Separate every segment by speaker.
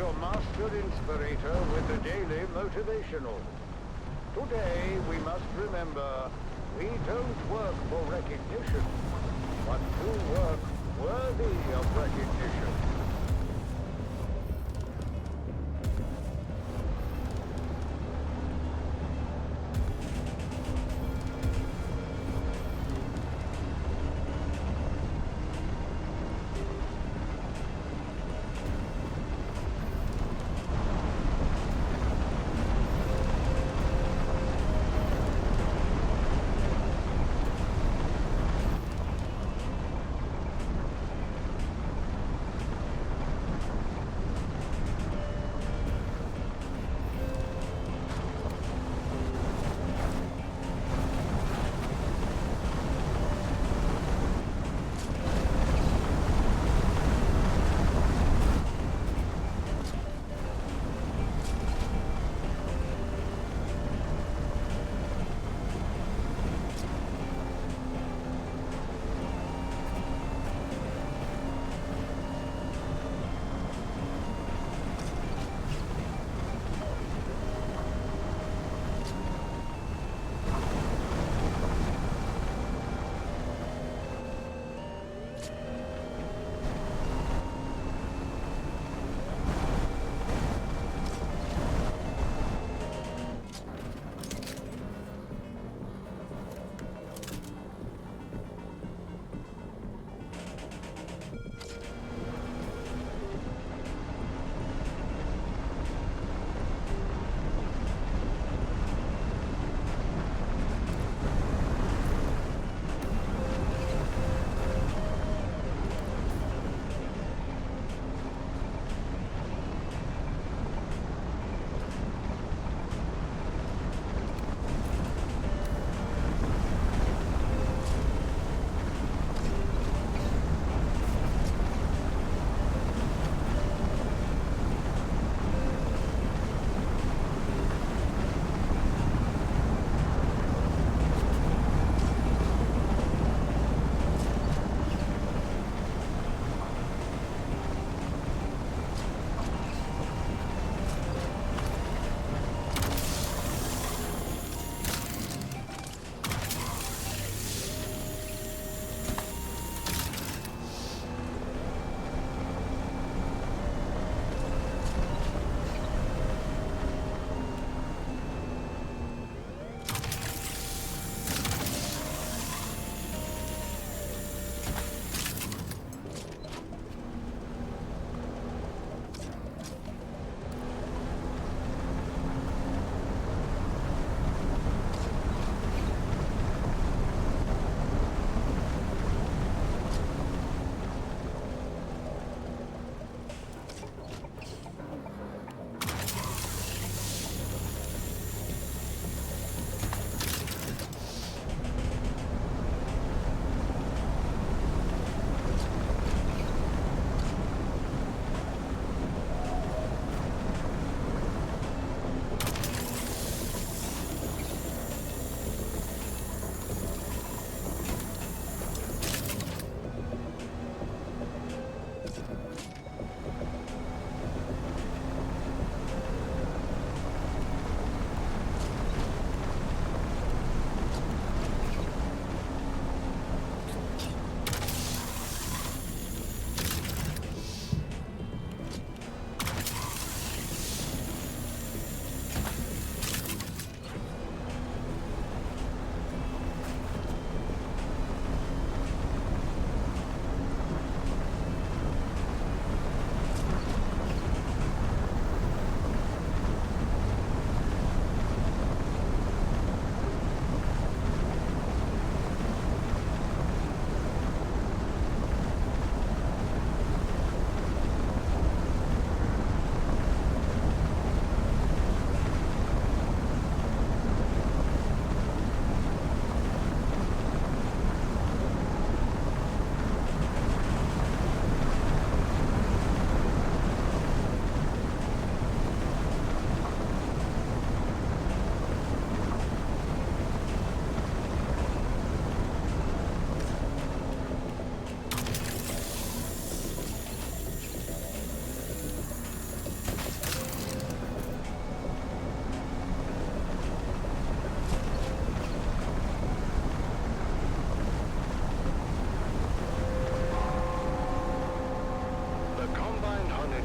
Speaker 1: your master inspirator with the daily motivational. Today we must remember we don't work for recognition, but to work worthy of recognition.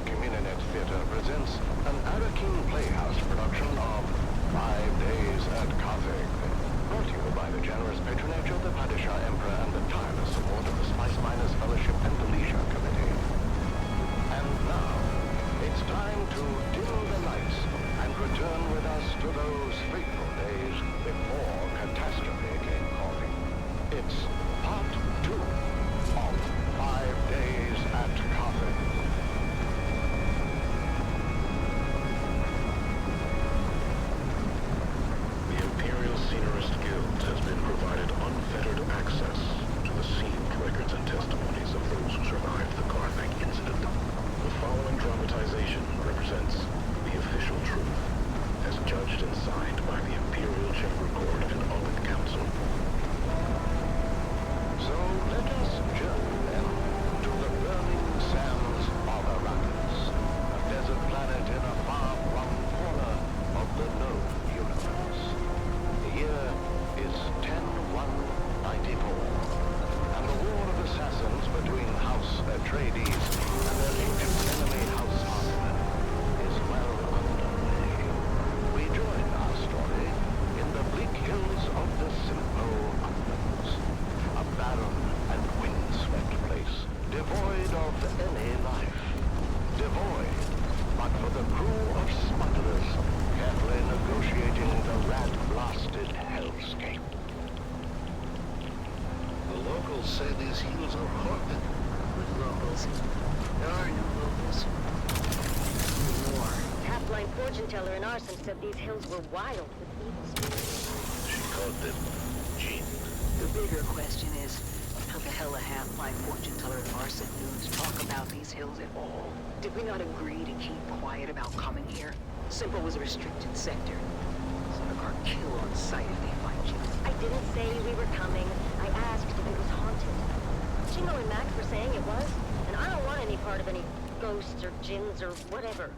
Speaker 2: Communinet Theatre presents an Arakin Playhouse production of 5 Days at Carthage. Brought to you by the generous patronage of the Padishah Emperor and the tireless support of the Spice Miners Fellowship and the Leisure Committee. And now, it's time to dim the lights and return with us to those fateful days before catastrophe came calling. It's part 2 of 5 Days at Carthage.
Speaker 3: The Imperial Scenarist Guild has been provided unfettered access to the sealed records and testimonies of those who survived the Carthage incident. The following dramatization represents the official truth, as judged and signed by the Imperial Chamber Court and Audit Council.
Speaker 2: So let us journey then to the burning sands of Arrakis, a desert planet in a far-flung corner of the known universe. The year is 10-1-94, and the war of assassins between House Atreides and their ancient enemy House Harkonnen is well underway. We join our story in the bleak hills of the Simcoe Uplands, a barren and windswept place, devoid of any life. Devoid, but for the crew of smugglers carefully negotiating the rat-blasted hellscape.
Speaker 4: The locals say these hills are haunted.
Speaker 5: With locals? There are no locals. More. Half-blind fortune teller in Arson said these hills were wild with evil spirits.
Speaker 4: She called them Jinn.
Speaker 5: The bigger question is, how the hell a half-blind fortune teller in Arson news talk about these hills at all? Did we not agree to keep quiet about coming here? Simple was a restricted sector. Sarkar kill on sight if they find you. I didn't say we were coming. I asked if it was haunted. Jingo and Max were saying it was, and I don't want any part of any ghosts or jinns or whatever.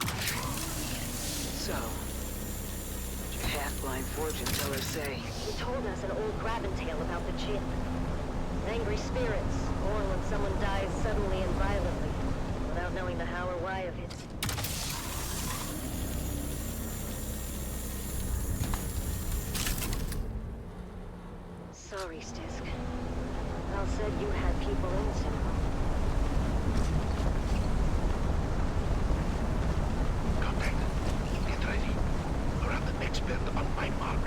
Speaker 5: So, what'd your half-blind fortune teller say? He told us an old Graben tale about the Jinn. Angry spirits, born when someone dies suddenly and violently, without knowing the how or why of it. Sorry, Stisk. Val said you had people in Simcoe.
Speaker 4: Contact. Get ready. We're at the next bend on my mark.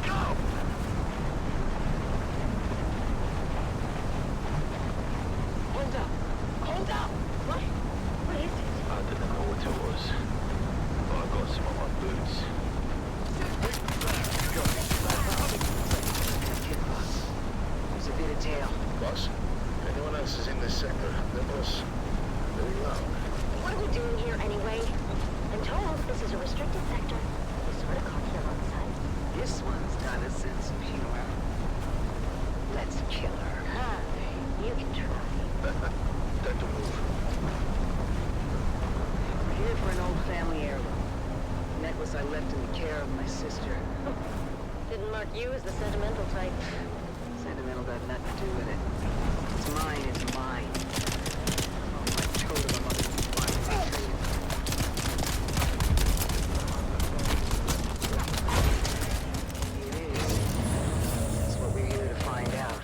Speaker 4: Go!
Speaker 5: Hold up! Hold up! What? What is it?
Speaker 4: I didn't know what it was. But I got some of my boots.
Speaker 5: There's a bit of tail.
Speaker 4: Boss, if anyone else is in this sector, then boss, very loud.
Speaker 5: What are we doing here anyway? I'm told this is a restricted sector. We sort of caught them on sight. This one's got a sense of humor. Let's kill her. Huh? You can try.
Speaker 4: Time to move.
Speaker 5: We're here for an old family heirloom. Necklace I left in the care of my sister. Didn't mark you as the sentimental type. Sentimental got nothing to do with it. It's mine, it's mine. Oh, my totem among these bodies. It is. That's what we're here to find out.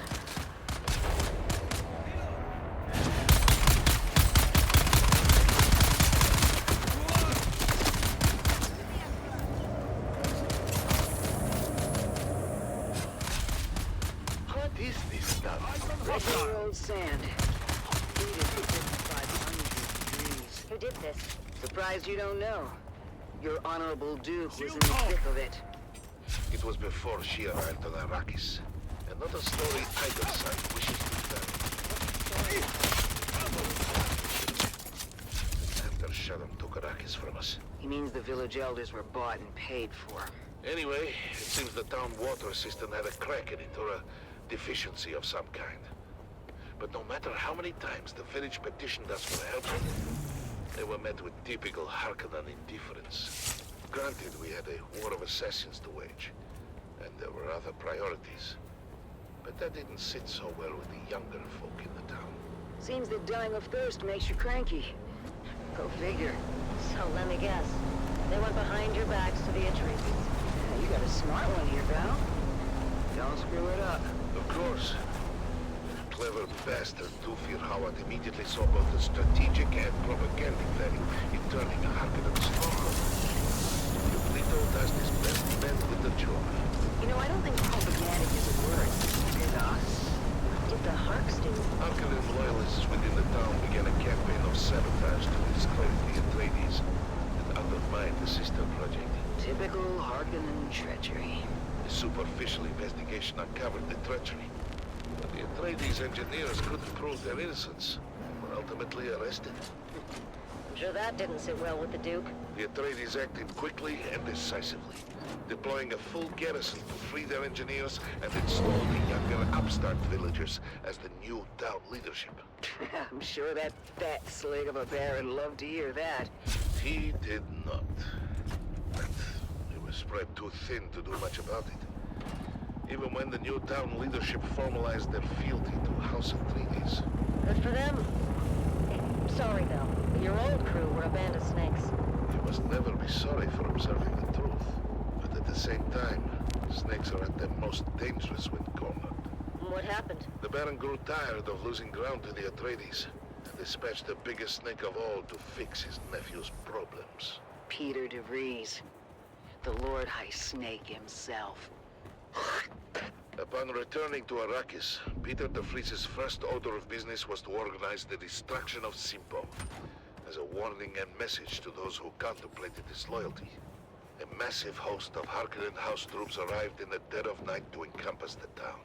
Speaker 4: What is this stuff?
Speaker 5: Regular old sand. Heated for 5,500 degrees. Who did this? Surprised you don't know. Your Honorable Duke was in the thick of it.
Speaker 4: It was before she arrived on Arrakis. Another story Tiger side wishes to tell. After Shaddam took Arrakis from us.
Speaker 5: He means the village elders were bought and paid for.
Speaker 4: Anyway, it seems the town water system had a crack in it, or a deficiency of some kind. But no matter how many times the village petitioned us for help, they were met with typical Harkonnen indifference. Granted, we had a war of assassins to wage, and there were other priorities. But that didn't sit so well with the younger folk in the town.
Speaker 5: Seems that dying of thirst makes you cranky. Go figure.
Speaker 6: So let me guess. They went behind your backs to the Atreides.
Speaker 5: Yeah, you got a smart one here, pal. Don't screw it up.
Speaker 4: Of course. Clever bastard Dufir Howard immediately saw both the strategic and propagandic value in turning a Harkonnen stronghold. Plito does his best man with the job.
Speaker 5: You know, I don't think propaganda is a word. Did us?
Speaker 6: Did the Harks do?
Speaker 4: Harkonnen loyalists within the town began a campaign of sabotage to discredit the Atreides and undermine the sister project.
Speaker 5: Typical Harkonnen treachery.
Speaker 4: A superficial investigation uncovered the treachery. But the Atreides engineers couldn't prove their innocence and were ultimately arrested.
Speaker 6: I'm sure that didn't sit well with the Duke.
Speaker 4: The Atreides acted quickly and decisively, deploying a full garrison to free their engineers and install the younger upstart villagers as the new town leadership.
Speaker 5: I'm sure that fat slig of a Baron loved to hear that.
Speaker 4: He did not. But he was spread too thin to do much about it. Even when the new town leadership formalized their fealty to House Atreides.
Speaker 6: Good for them. Sorry, though. Your old crew were a band of snakes.
Speaker 4: You must never be sorry for observing the truth. But at the same time, snakes are at their most dangerous when cornered.
Speaker 6: What happened?
Speaker 4: The Baron grew tired of losing ground to the Atreides, and dispatched the biggest snake of all to fix his nephew's problems.
Speaker 5: Peter de Vries, the Lord High Snake himself.
Speaker 4: Upon returning to Arrakis, Peter de Vries's first order of business was to organize the destruction of Simpo, as a warning and message to those who contemplated disloyalty. A massive host of Harkonnen house troops arrived in the dead of night to encompass the town.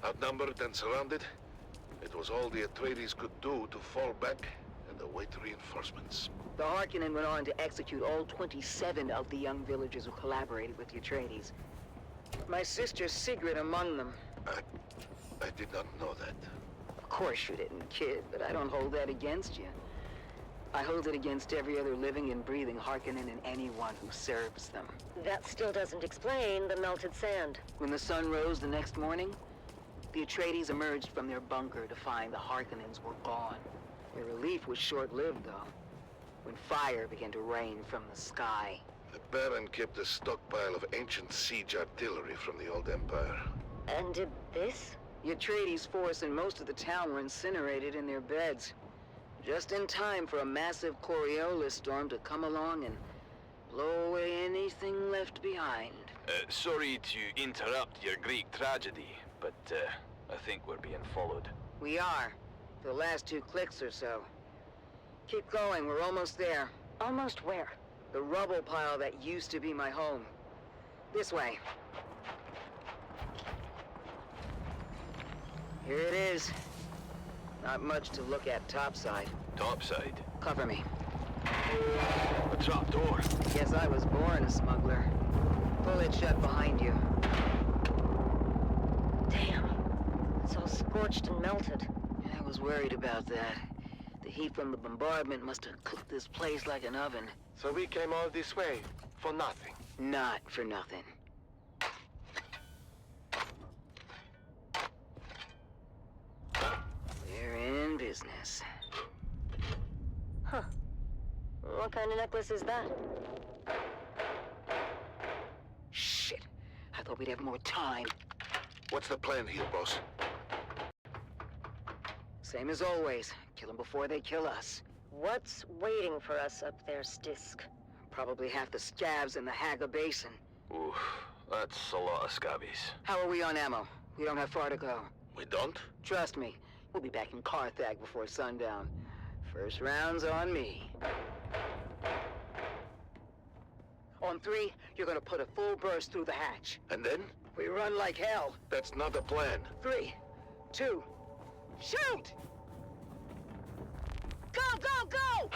Speaker 4: Outnumbered and surrounded, it was all the Atreides could do to fall back and await reinforcements.
Speaker 5: The Harkonnen went on to execute all 27 of the young villagers who collaborated with the Atreides. My sister Sigrid among them.
Speaker 4: I did not know that.
Speaker 5: Of course you didn't, kid, but I don't hold that against you. I hold it against every other living and breathing Harkonnen and anyone who serves them.
Speaker 6: That still doesn't explain the melted sand.
Speaker 5: When the sun rose the next morning, the Atreides emerged from their bunker to find the Harkonnens were gone. Their relief was short-lived, though, when fire began to rain from the sky.
Speaker 4: The Baron kept a stockpile of ancient siege artillery from the old Empire.
Speaker 6: And did this?
Speaker 5: The Atreides force and most of the town were incinerated in their beds. Just in time for a massive Coriolis storm to come along and blow away anything left behind.
Speaker 7: Sorry to interrupt your Greek tragedy, but I think we're being followed.
Speaker 5: We are. For the last 2 clicks or so. Keep going, we're almost there.
Speaker 6: Almost where?
Speaker 5: The rubble pile that used to be my home. This way. Here it is. Not much to look at topside.
Speaker 7: Topside?
Speaker 5: Cover me.
Speaker 7: A trapdoor.
Speaker 5: Guess I was born a smuggler. Pull it shut behind you.
Speaker 6: Damn. It's all scorched and melted.
Speaker 5: I was worried about that. The heat from the bombardment must have cooked this place like an oven.
Speaker 8: So we came all this way for nothing.
Speaker 5: Not for nothing. We're in business.
Speaker 6: Huh. What kind of necklace is that?
Speaker 5: Shit. I thought we'd have more time.
Speaker 4: What's the plan here, boss?
Speaker 5: Same as always. Kill them before they kill us.
Speaker 6: What's waiting for us up there, Stisk?
Speaker 5: Probably half the scabs in the Haga Basin.
Speaker 7: Oof, that's a lot of scabbies.
Speaker 5: How are we on ammo? We don't have far to go.
Speaker 4: We don't?
Speaker 5: Trust me, we'll be back in Carthag before sundown. First round's on me. On 3, you're gonna put a full burst through the hatch.
Speaker 4: And then?
Speaker 5: We run like hell.
Speaker 4: That's not a plan.
Speaker 5: 3, 2, shoot! Go, go, go!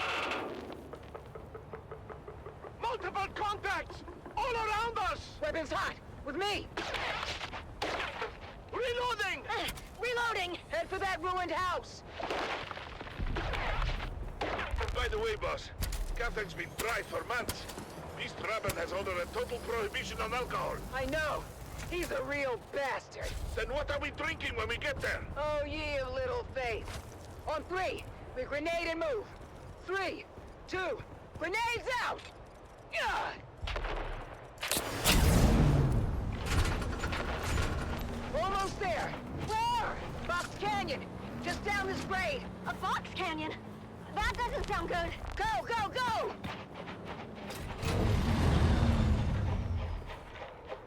Speaker 8: Multiple contacts! All around us!
Speaker 5: Weapons hot! With me!
Speaker 8: Reloading!
Speaker 6: Reloading!
Speaker 5: Head for that ruined house!
Speaker 4: By the way, boss, Carthag's been dry for months. East Raben has ordered a total prohibition on alcohol.
Speaker 5: I know! He's a real bastard!
Speaker 4: Then what are we drinking when we get there?
Speaker 5: Oh, ye of little faith! On On three, we grenade and move. 3, 2, grenades out! Yeah! Almost there. Where? Fox Canyon. Just down this grade.
Speaker 6: A Fox Canyon? That doesn't sound good.
Speaker 5: Go, go, go!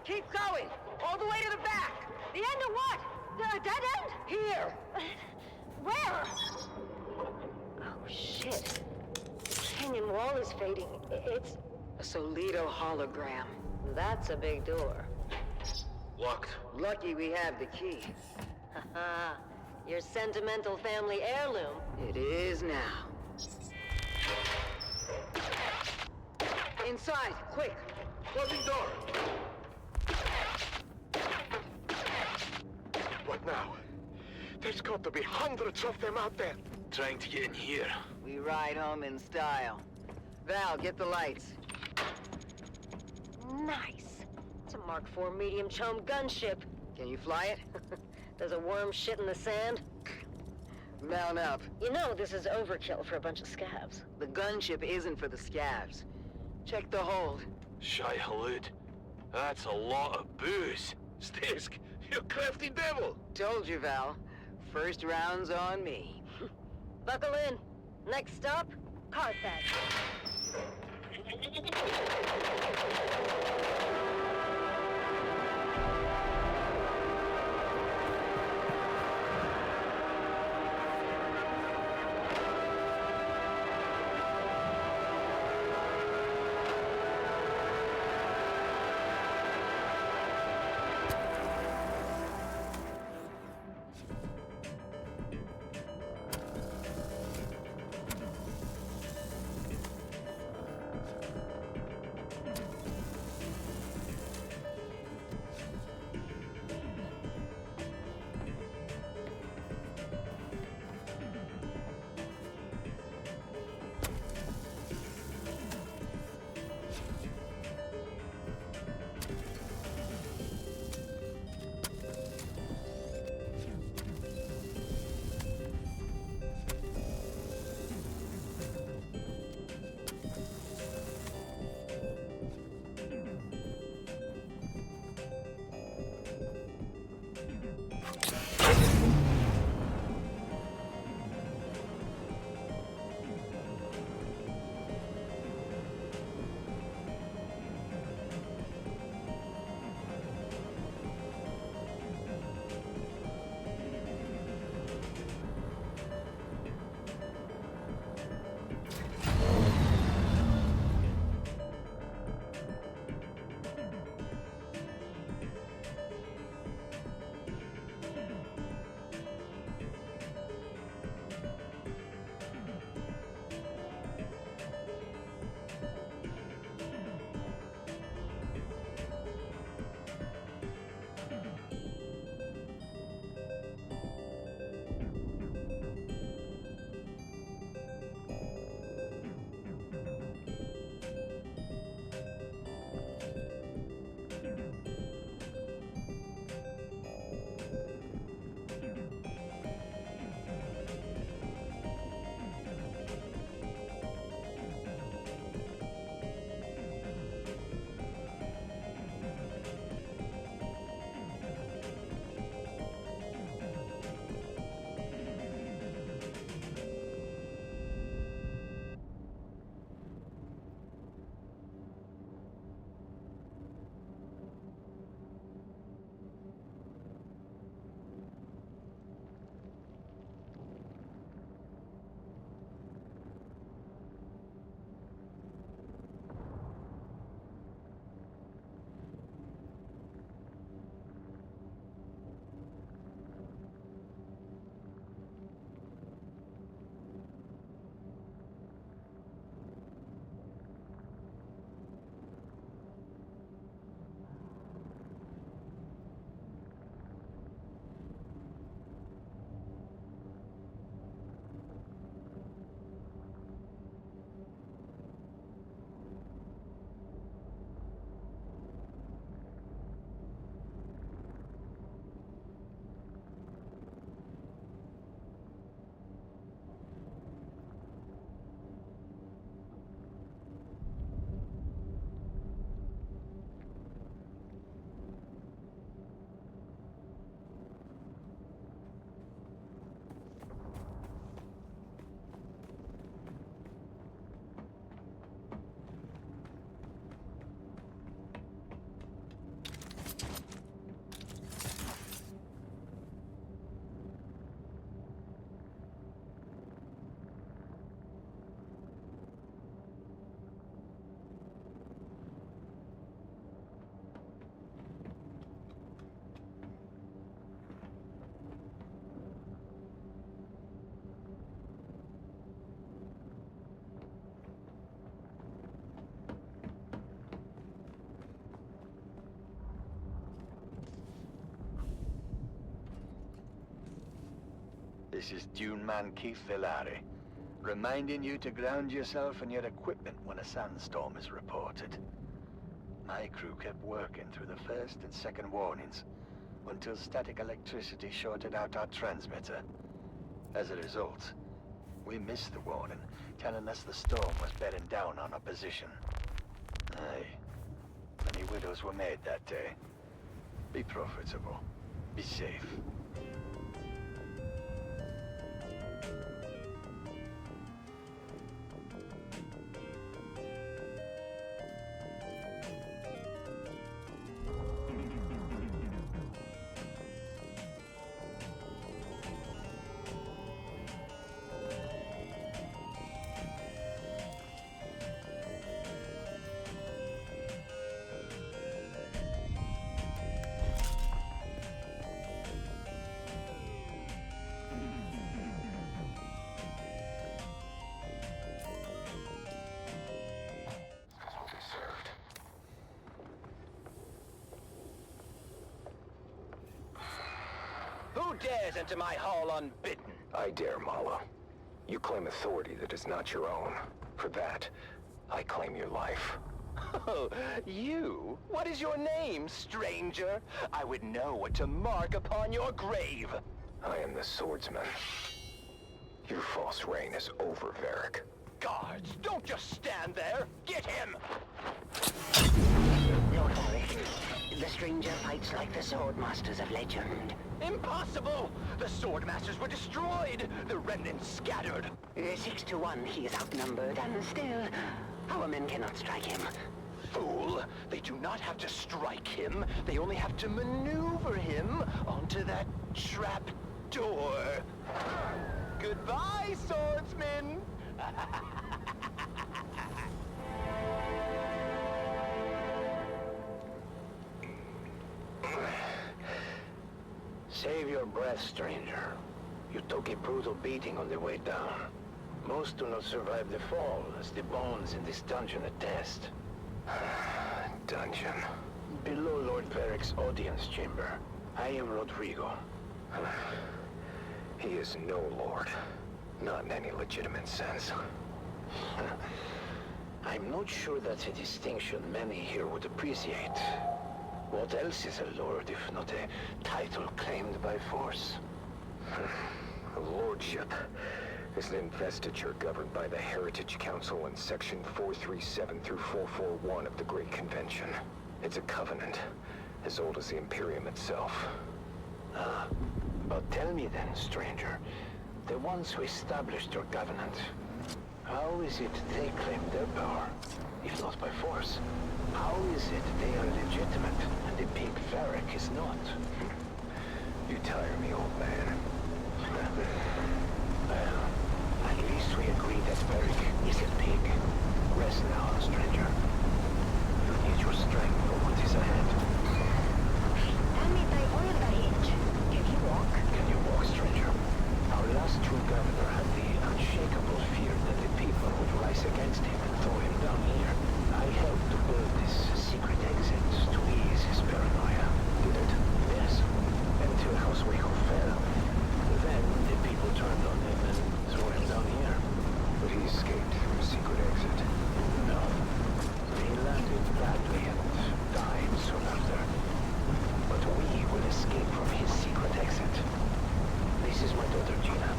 Speaker 5: Keep going. All the way to the back.
Speaker 6: The end of what? The dead end?
Speaker 5: Here.
Speaker 6: Where? Oh, shit. The canyon wall is fading. It's...
Speaker 5: A Solito hologram.
Speaker 6: That's a big door.
Speaker 7: Locked.
Speaker 5: Lucky we have the key.
Speaker 6: Haha. Your sentimental family heirloom.
Speaker 5: It is now. Inside, quick.
Speaker 8: Closing door. What now? There's got to be hundreds of them out there.
Speaker 7: Trying to get in here.
Speaker 5: We ride home in style. Val, get the lights.
Speaker 6: Nice. It's a Mark IV medium chum gunship.
Speaker 5: Can you fly it?
Speaker 6: Does a worm shit in the sand?
Speaker 5: Mount up.
Speaker 6: You know this is overkill for a bunch of scabs.
Speaker 5: The gunship isn't for the scavs. Check the hold.
Speaker 7: Shy Halud. That's a lot of booze.
Speaker 4: Stisk, you crafty devil!
Speaker 5: Told you, Val. First round's on me.
Speaker 6: Buckle in. Next stop, Carthage.
Speaker 9: This is Dune man Keith Villari, reminding you to ground yourself and your equipment when a sandstorm is reported. My crew kept working through the first and second warnings until static electricity shorted out our transmitter. As a result, we missed the warning, telling us the storm was bearing down on our position. Aye. Many widows were made that day. Be profitable. Be safe.
Speaker 10: Who dares enter my hall unbidden?
Speaker 11: I dare, Mala. You claim authority that is not your own. For that, I claim your life.
Speaker 10: Oh, you? What is your name, stranger? I would know what to mark upon your grave.
Speaker 11: I am the swordsman. Your false reign is over, Varric.
Speaker 10: Guards, don't just stand there. Get him!
Speaker 5: Lord Varric, the stranger fights like the swordmasters of legend.
Speaker 10: Impossible! The swordmasters were destroyed! The remnants scattered!
Speaker 5: 6 to 1, he is outnumbered, and still, our men cannot strike him.
Speaker 10: Fool! They do not have to strike him. They only have to maneuver him onto that trap door. Goodbye, swordsman!
Speaker 11: Save your breath, stranger. You took a brutal beating on the way down. Most do not survive the fall, as the bones in this dungeon attest. Dungeon. Below Lord Varric's audience chamber, I am Rodrigo. He is no lord. Not in any legitimate sense. I'm not sure that's a distinction many here would appreciate. What else is a lord if not a title claimed by force? A lordship is an investiture governed by the Heritage Council in Section 437 through 441 of the Great Convention. It's a covenant, as old as the Imperium itself. But tell me then, stranger, the ones who established your covenant, how is it they claim their power, if not by force? How is it they are legitimate, and the pig Varric is not? You tire me, old man. Well, at least we agree that Varric is a pig. Rest now, stranger. You need your strength for what is ahead.
Speaker 6: Can you walk?
Speaker 11: Can you walk, stranger? Our last true governor had the unshakable fear that the people would rise against him and throw him down here. I helped to build this secret exit to ease his paranoia. Did it? Yes. Until House Waco fell. Then the people turned on him and threw him down here. But he escaped through a secret exit. No. He landed badly and died soon after. But we will escape from his secret exit. This is my daughter, Gina.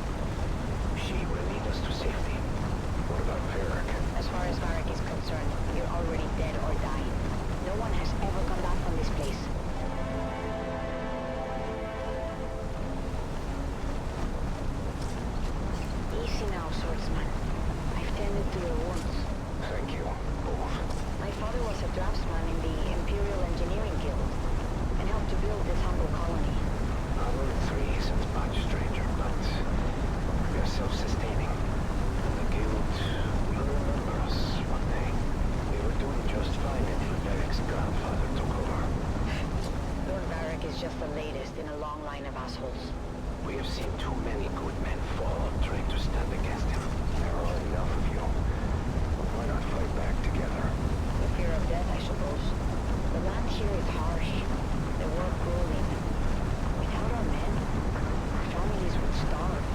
Speaker 11: She will lead us to safety. What about Varric?
Speaker 6: As far as Varric is concerned, you're already dead or dying. No one has ever come back from this place. Easy now, swordsman. I've tended to your wounds.
Speaker 11: Thank you, both.
Speaker 6: My father was a draftsman in the Imperial Engineering Guild and helped to build this humble colony.
Speaker 11: Our 3 isn't much, stranger, but we are self-sustaining. And the guild will remember us one day. We were doing just fine until Varric's grandfather took over.
Speaker 6: Lord Varric is just the latest in a long line of assholes.
Speaker 11: We have seen too many good men fall trying to stand against him. There are enough of you. Why not fight back together?
Speaker 6: The fear of death, I suppose. The land here is harsh. The work grueling. Without our men, our families would starve.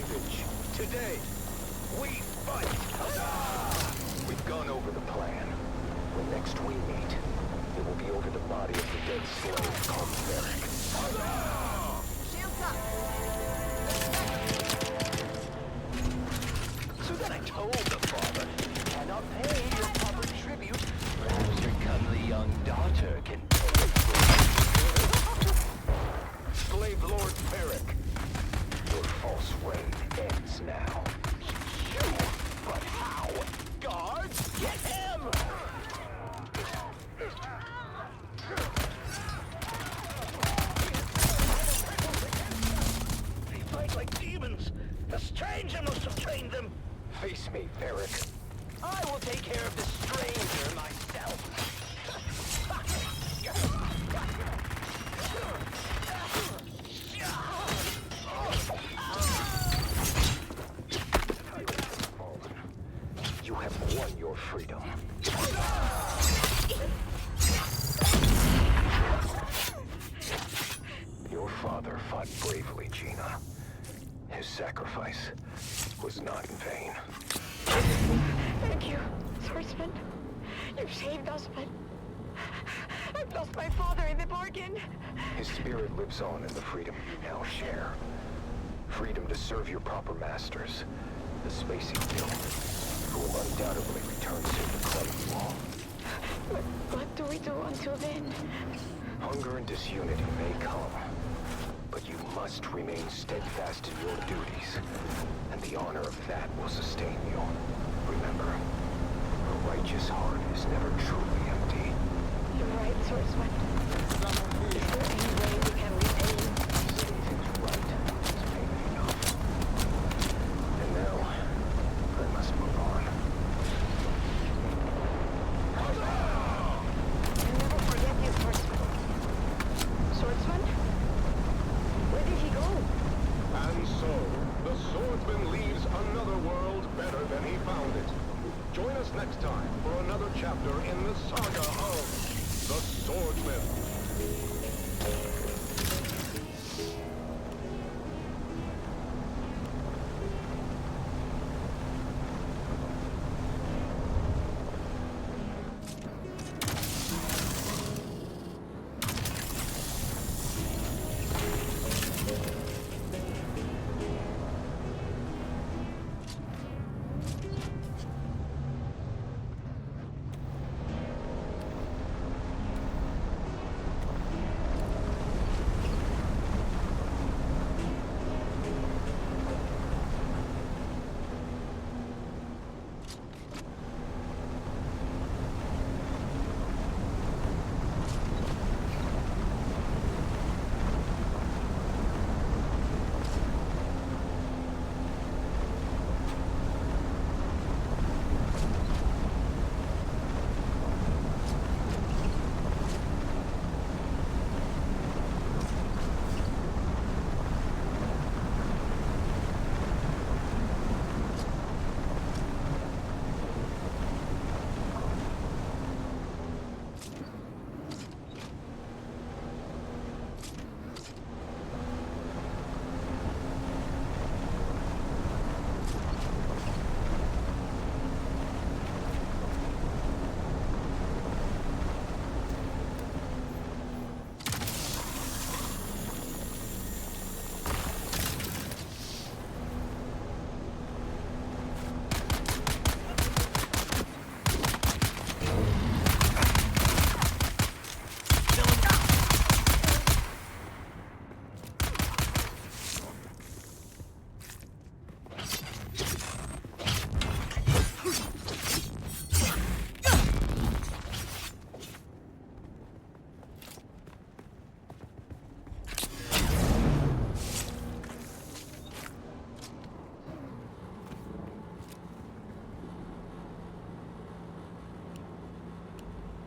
Speaker 10: bondage. Today, we fight! We've gone over the plan. When next we meet, it will be over the body of the dead slave called Varric.
Speaker 5: Shields up!
Speaker 10: So then I told the father, cannot pay your proper tribute. Perhaps your comely young daughter can pay it for you. Slave Lord Varric, your false reign ends now. But how? Guards, get him!
Speaker 8: They fight like demons. The stranger must have trained them.
Speaker 10: Face me, Varric. I will take care of the stranger myself. You have won your freedom. Your father fought bravely, Gina. His sacrifice was not in vain.
Speaker 6: Thank you, swordsman. You've saved us, but I've lost my father in the bargain.
Speaker 10: His spirit lives on in the freedom you now share. Freedom to serve your proper masters, the Spacing Guild, who will undoubtedly return soon to claim you all.
Speaker 6: But what do we do until then?
Speaker 10: Hunger and disunity may come, but you must remain steadfast in your duties, and the honor of that will sustain you. Remember, a righteous heart is never truly empty.
Speaker 6: You're right, swordsman. Is there any way we can repay you?
Speaker 10: Saying things right is payment enough. And now, I must move on.
Speaker 6: I'll never forget you, swordsman. Swordsman? Where did he go?
Speaker 3: And so, the swordsman leaves another world better than he found it. Join us next time for another chapter in the saga of the Swordsman.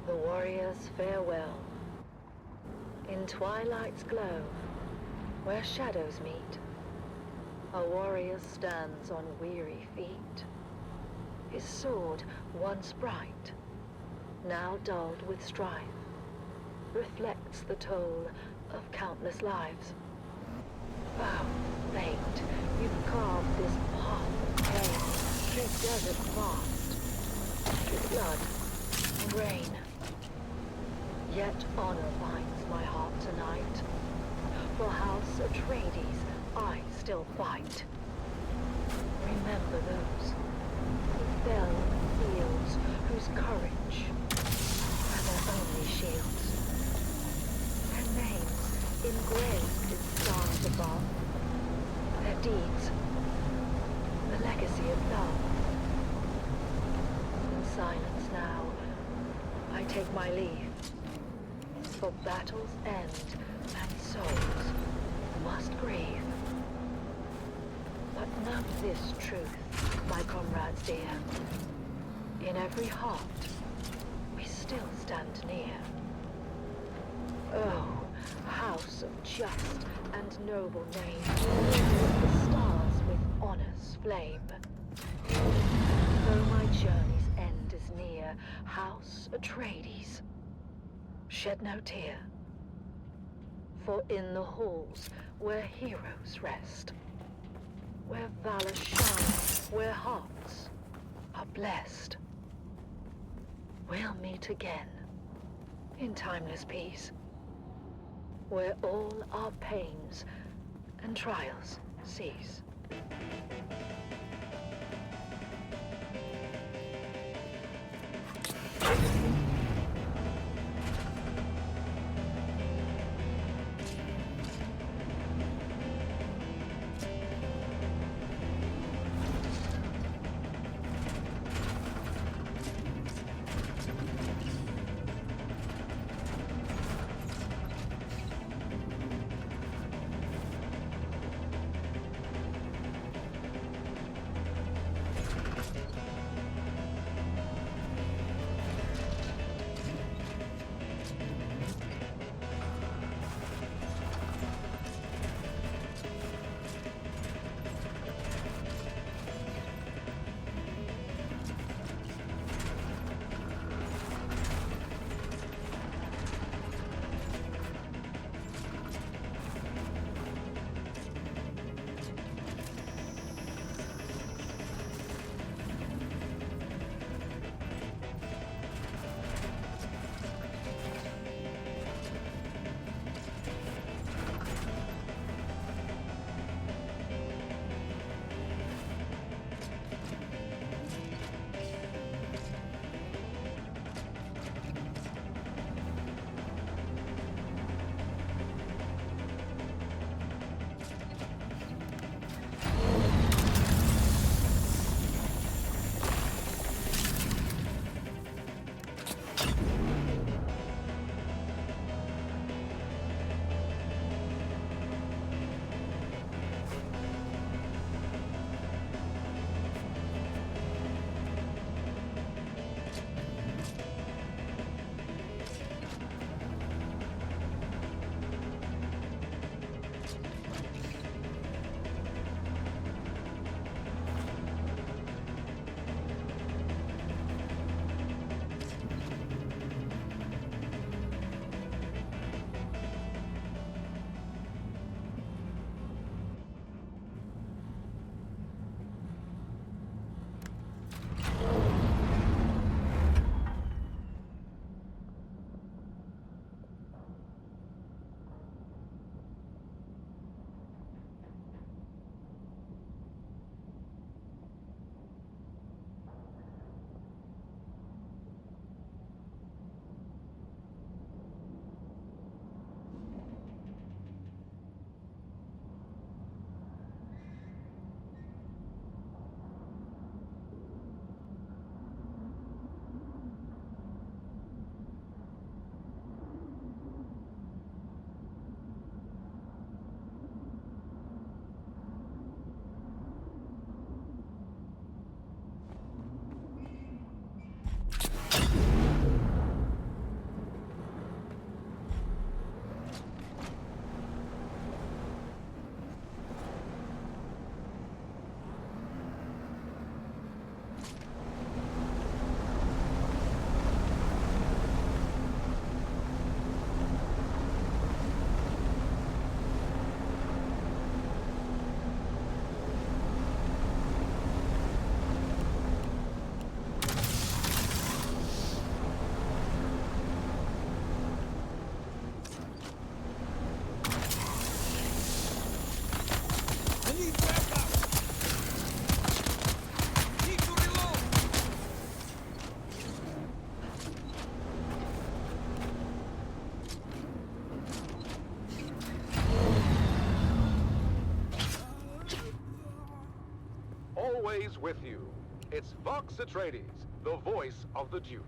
Speaker 6: The warriors farewell. In twilight's glow, where shadows meet, a warrior stands on weary feet. His sword, once bright, now dulled with strife, reflects the toll of countless lives. Oh, famed, you've carved this path of pain through desert vast, through blood and rain. Yet honor binds my heart tonight. For House Atreides, I still fight. Remember those who fell in the fields, whose courage were their only shields. Their names engraved in stars above. Their deeds, the legacy of love. In silence now, I take my leave. For battles end, and souls must grieve. But know this truth, my comrades dear. In every heart, we still stand near. Oh, house of just and noble name, the stars with honor's flame. Though my journey's end is near, House Atreides, shed no tear. For in the halls where heroes rest, where valor shines, where hearts are blessed, we'll meet again in timeless peace, where all our pains and trials cease.
Speaker 12: with you. It's Vox Atreides, the voice of the Duke.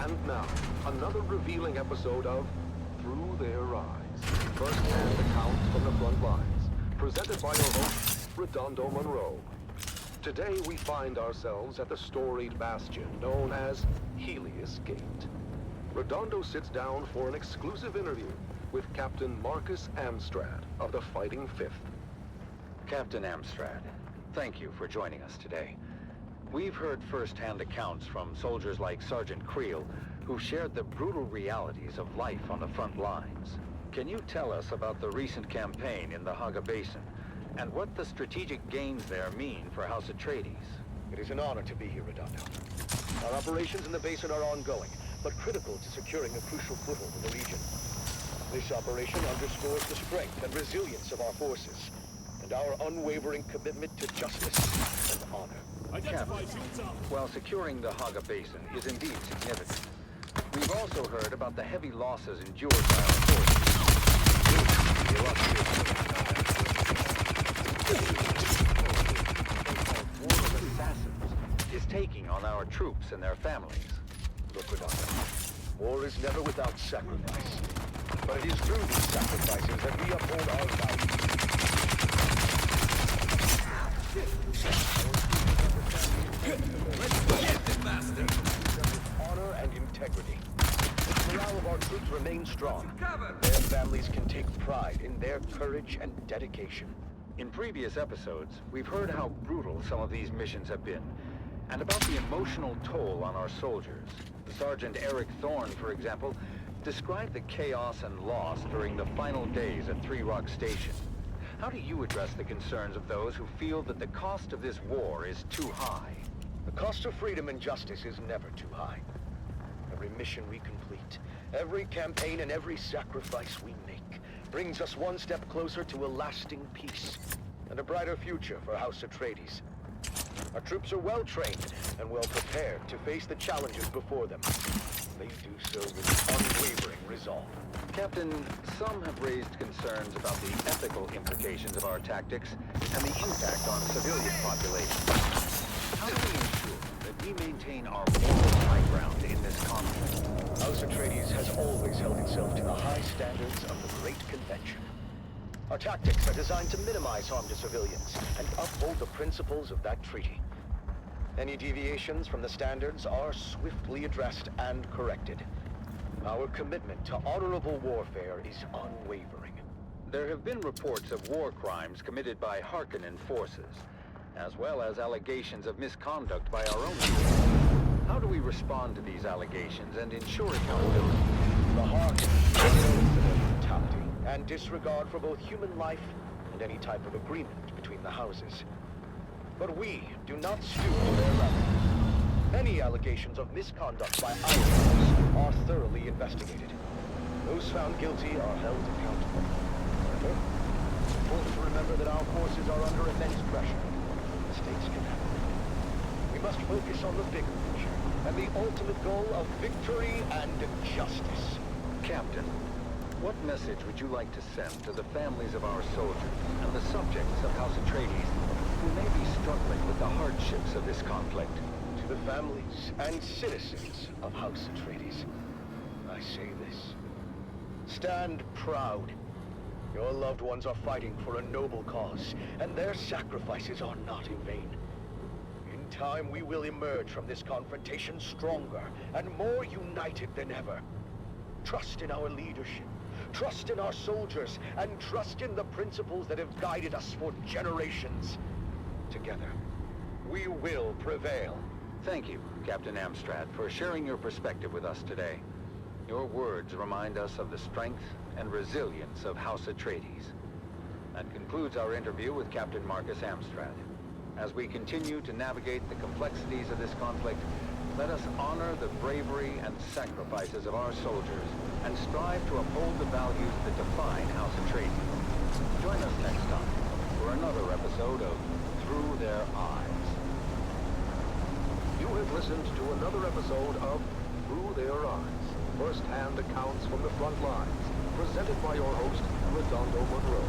Speaker 12: And now, another revealing episode of Through Their Eyes. First-hand accounts from the front lines. Presented by your host, Redondo Monroe. Today we find ourselves at the storied bastion known as Helios Gate. Redondo sits down for an exclusive interview with Captain Marcus Amstrad of the Fighting Fifth.
Speaker 13: Captain Amstrad, thank you for joining us today. We've heard first-hand accounts from soldiers like Sergeant Creel, who shared the brutal realities of life on the front lines. Can you tell us about the recent campaign in the Haga Basin, and what the strategic gains there mean for House Atreides?
Speaker 12: It is an honor to be here, Redondo. Our operations in the basin are ongoing, but critical to securing a crucial foothold in the region. This operation underscores the strength and resilience of our forces, and our unwavering commitment to justice and honor.
Speaker 13: Captain, while securing the Haga Basin is indeed significant, we've also heard about the heavy losses endured by our forces. The illustrious war of assassins is taking on our troops and their families.
Speaker 12: Look, Redondo, war is never without sacrifice. But it is through these sacrifices that we uphold our values.
Speaker 8: Master!
Speaker 12: Honor and integrity. The morale of our troops remains strong. Their families can take pride in their courage and dedication.
Speaker 13: In previous episodes, we've heard how brutal some of these missions have been, and about the emotional toll on our soldiers. Sergeant Eric Thorne, for example, described the chaos and loss during the final days at Three Rock Station. How do you address the concerns of those who feel that the cost of this war is too high?
Speaker 12: The cost of freedom and justice is never too high. Every mission we complete, every campaign and every sacrifice we make brings us one step closer to a lasting peace and a brighter future for House Atreides. Our troops are well trained and well prepared to face the challenges before them. They do so with unwavering resolve.
Speaker 13: Captain, some have raised concerns about the ethical implications of our tactics and the impact on civilian populations. How do we ensure that we maintain our moral high ground in this conflict?
Speaker 12: House Atreides has always held itself to the high standards of the Great Convention. Our tactics are designed to minimize harm to civilians and uphold the principles of that treaty. Any deviations from the standards are swiftly addressed and corrected. Our commitment to honorable warfare is unwavering.
Speaker 13: There have been reports of war crimes committed by Harkonnen forces, as well as allegations of misconduct by our own troops. How do we respond to these allegations and ensure accountability?
Speaker 12: The Harkonnens are known for their brutality and disregard for both human life and any type of agreement between the houses. But we do not stoop to their level. Any allegations of misconduct by our troops are thoroughly investigated. Those found guilty are held accountable. However, it's important to remember that our forces are under immense pressure. Mistakes can happen. We must focus on the bigger picture and the ultimate goal of victory and justice.
Speaker 13: Captain, what message would you like to send to the families of our soldiers and the subjects of House Atreides who may be struggling with the hardships of this conflict?
Speaker 12: To the families and citizens of House Atreides, I say this. Stand proud. Your loved ones are fighting for a noble cause, and their sacrifices are not in vain. In time, we will emerge from this confrontation stronger and more united than ever. Trust in our leadership. Trust in our soldiers, and trust in the principles that have guided us for generations. Together, we will prevail.
Speaker 13: Thank you, Captain Amstrad, for sharing your perspective with us today. Your words remind us of the strength and resilience of House Atreides. That concludes our interview with Captain Marcus Amstrad. As we continue to navigate the complexities of this conflict, let us honor the bravery and sacrifices of our soldiers and strive to uphold the values that define House Atreides. Join us next time for another episode of Through Their Eyes.
Speaker 12: You have listened to another episode of Through Their Eyes, first-hand accounts from the front lines, presented by your host, Redondo Monroe.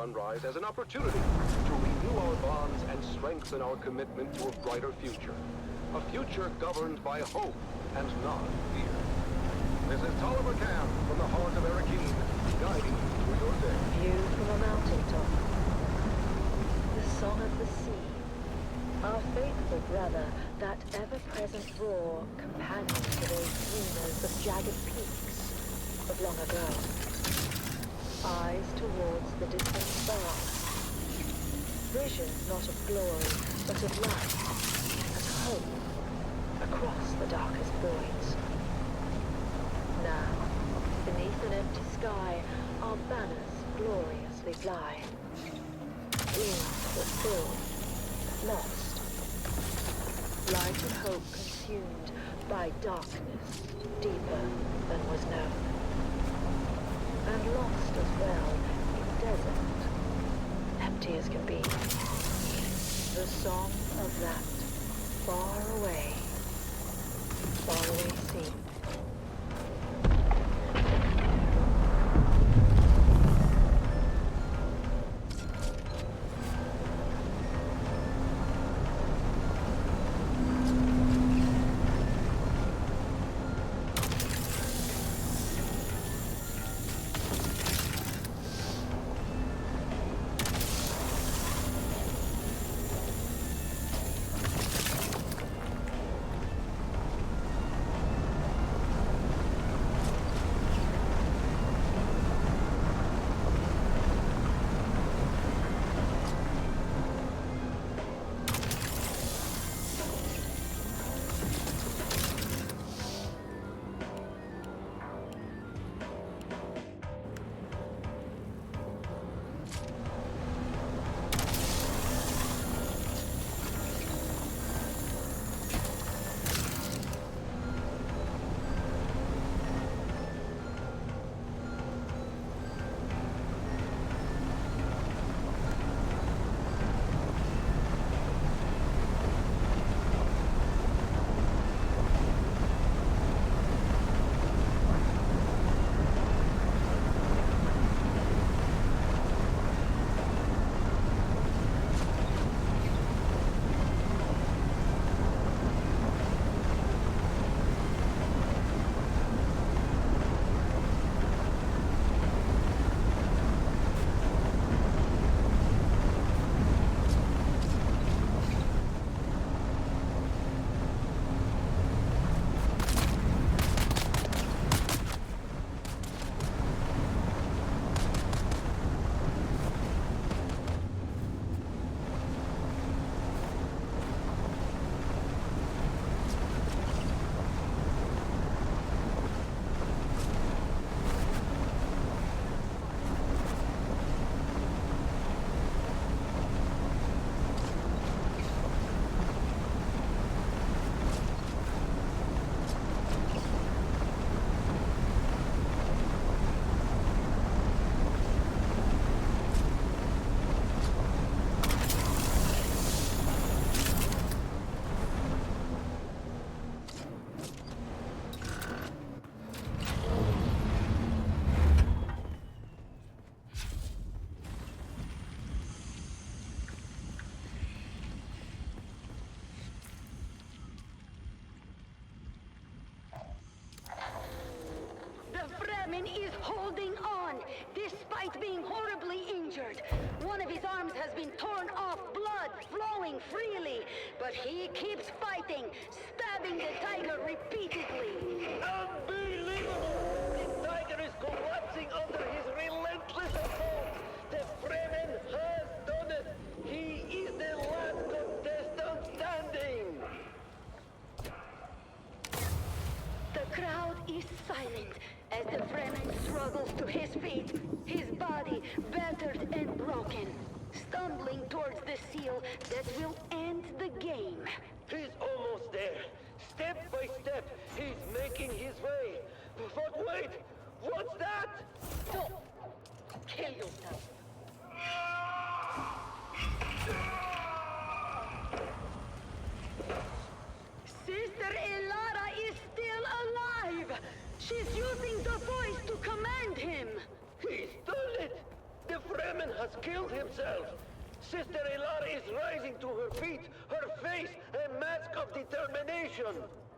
Speaker 12: sunrise as an opportunity to renew our bonds and strengthen our commitment to a brighter future. A future governed by hope and not fear. This is Tolliver Cam from the heart of Arakeen, guiding you through your day.
Speaker 6: View from a mountaintop. The song of the sea. Our faithful brother, that ever-present roar, companion to those dreamers of jagged peaks of long ago. Eyes towards the distant stars. Visions not of glory, but of light and hope across the darkest voids. Now, beneath an empty sky, our banners gloriously fly. Dreams fulfilled, lost. Light and hope consumed by darkness deeper than was known. And lost as well in desert, empty as can be. The song of that faraway sea.
Speaker 14: Is holding on, despite being horribly injured. One of his arms has been torn off, blood flowing freely, but he keeps fighting, stabbing the tiger repeatedly.
Speaker 10: Unbelievable! The tiger is collapsing under his relentless assault. The Fremen has done it. He is the last contestant standing.
Speaker 14: The crowd is silent as the Fremen struggles to his feet, his body battered and broken, stumbling towards the seal that will end the game.
Speaker 10: He's almost there. Step by step, he's making his way. But wait, what's that?
Speaker 14: Don't kill yourself. Sister Elara is still alive! She's using the voice to command him!
Speaker 10: He's done it! The Fremen has killed Sister Elara is rising to her feet, her face a mask of determination.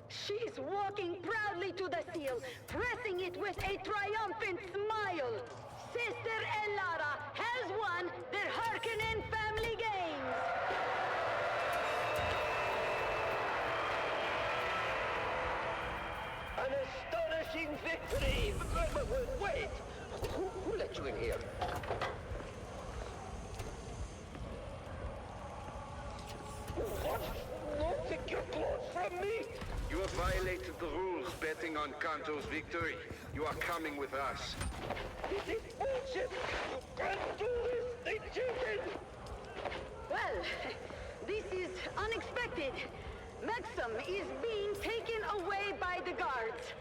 Speaker 14: She's walking proudly to the seal, pressing it with a triumphant smile. Sister Elara has won the Harkonnen Family Games.
Speaker 10: An astonishing victory! Wait! Who let you in here? What? No, take your clothes from me!
Speaker 15: You have violated the rules betting on Kanto's victory. You are coming with us.
Speaker 10: This is bullshit! You can't do this! They cheated!
Speaker 14: Well, this is unexpected. Maxim is being taken away by the guards.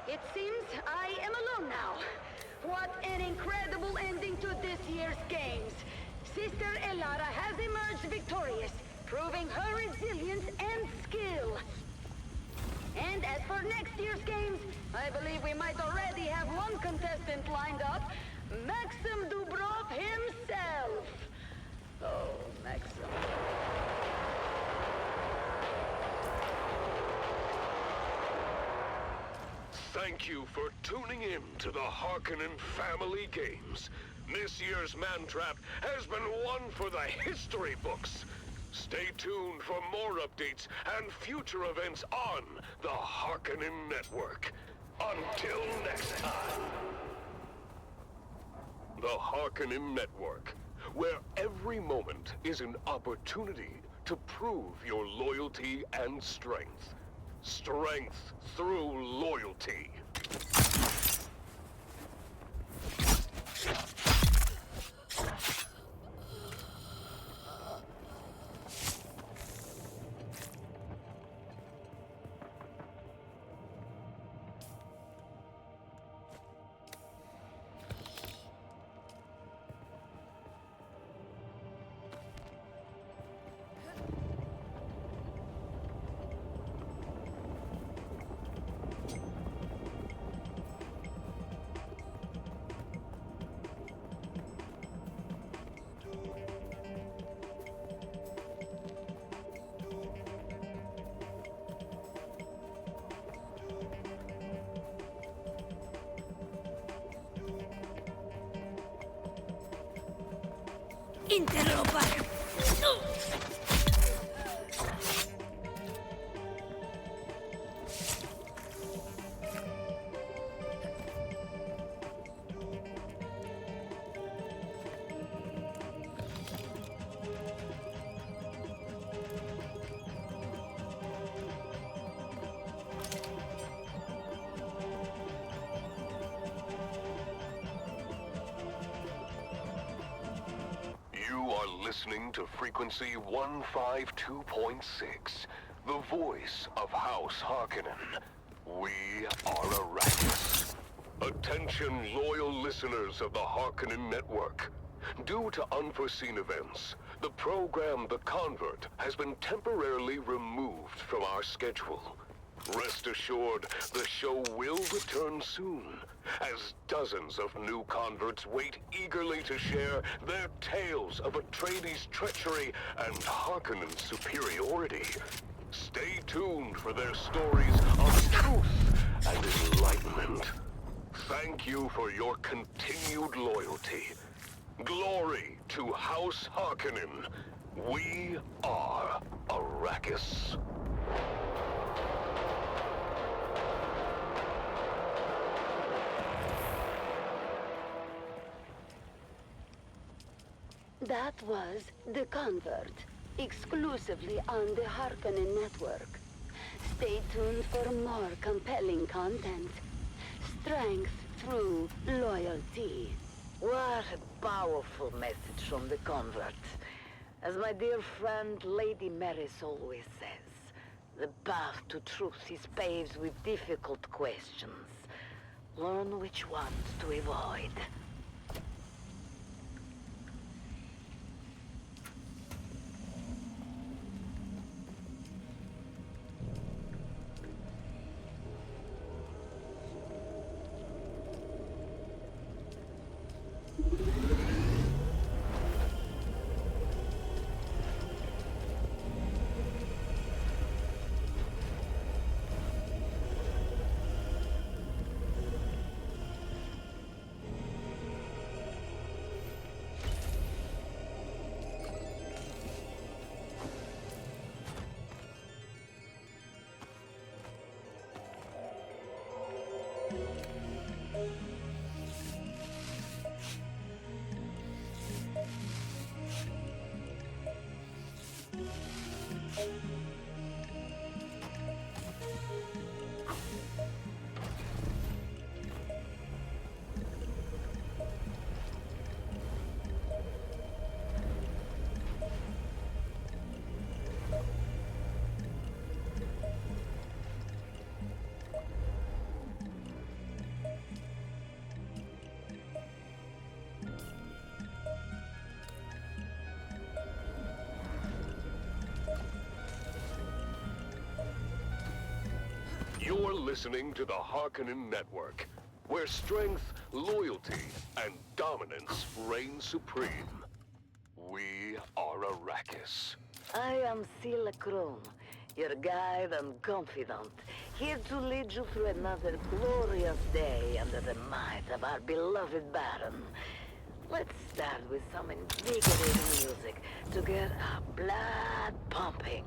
Speaker 14: It seems I am alone now. What an incredible ending to this year's games. Sister Elara has emerged victorious, proving her resilience and skill. And as for next year's games, I believe we might already have one contestant lined up, Maxim Dubrov himself. Oh, Maxim.
Speaker 3: Thank you for tuning in to the Harkonnen Family Games. This year's Mantrap has been one for the history books. Stay tuned for more updates and future events on the Harkonnen Network. Until next time. The Harkonnen Network, where every moment is an opportunity to prove your loyalty and strength. Strength through loyalty.
Speaker 16: Interropa.
Speaker 3: Listening to frequency 152.6, the voice of House Harkonnen. We are Arrakis. Attention, loyal listeners of the Harkonnen Network. Due to unforeseen events, the program The Convert has been temporarily removed from our schedule. Rest assured, the show will return soon, as dozens of new converts wait eagerly to share their tales of Atreides' treachery and Harkonnen's superiority. Stay tuned for their stories of truth and enlightenment. Thank you for your continued loyalty. Glory to House Harkonnen. We are Arrakis.
Speaker 14: That was The Convert, exclusively on the Harkonnen Network. Stay tuned for more compelling content. Strength through loyalty.
Speaker 5: What a powerful message from The Convert. As my dear friend Lady Maris always says, the path to truth is paved with difficult questions. Learn which ones to avoid.
Speaker 12: You're listening to the Harkonnen Network, where strength, loyalty, and dominance reign supreme. We are Arrakis.
Speaker 6: I am Sila Krum, your guide and confidant, here to lead you through another glorious day under the might of our beloved Baron. Let's start with some invigorating music to get our blood pumping.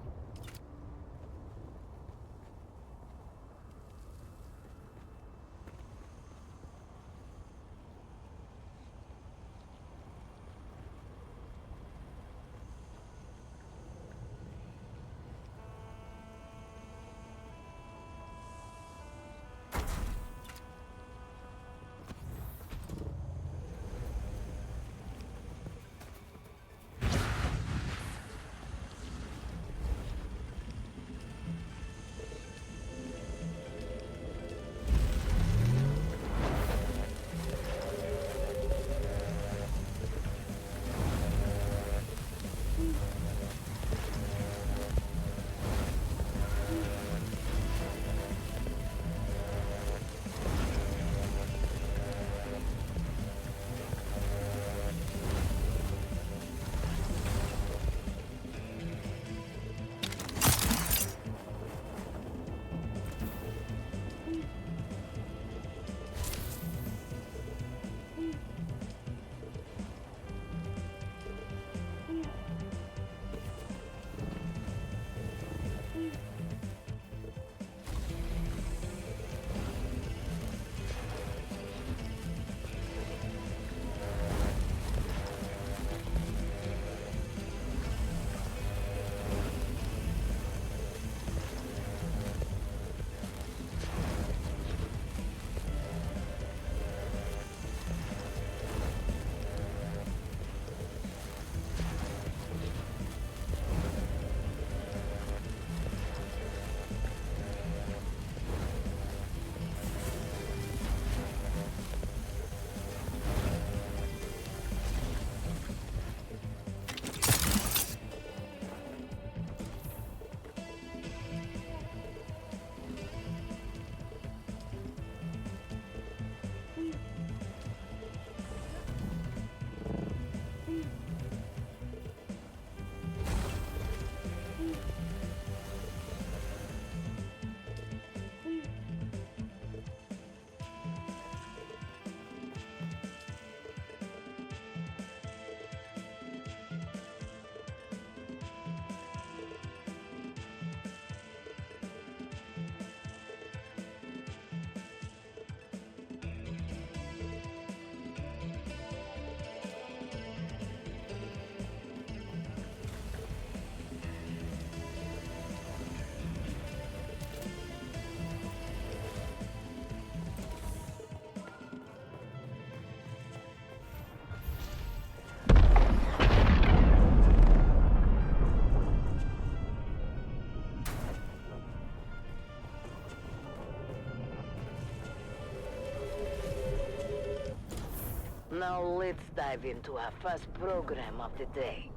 Speaker 6: Now let's dive into our first program of the day.